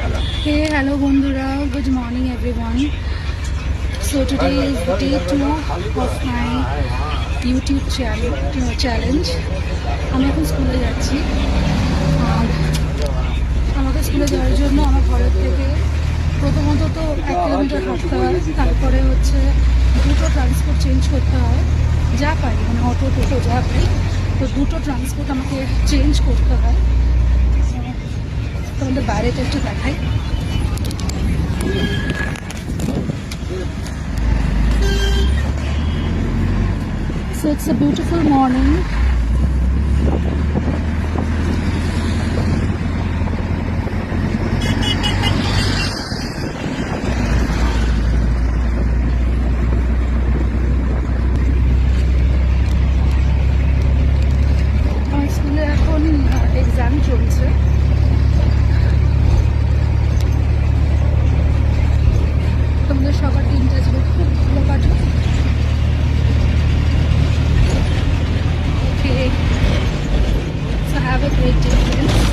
Hey, hello বন্ধুরা, good morning everyone. So today is day 2 of my YouTube challenge. আমি এখন স্কুলে যাচ্ছি। আর আমাকে স্কুলে যাওয়ার জন্য আমার ঘরের থেকে প্রথমত তো 1 কিলোমিটার হাঁটতে হয়, তারপরে হচ্ছে দুটো ট্রান্সপোর্ট চেঞ্জ করতে হয়, যা পাই মানে অটো টোটো যা পাই, তো দুটো ট্রান্সপোর্ট আমাকে চেঞ্জ করতে হয়। তোমাদের বাইরেটা একটু দেখাই। So it's a beautiful morning. আমার স্কুলে এখন এক্সাম চলছে। তোমাদের সবার দিনটা ছিল খুব ভালো কাটুক। Okay, so have a great day, friends.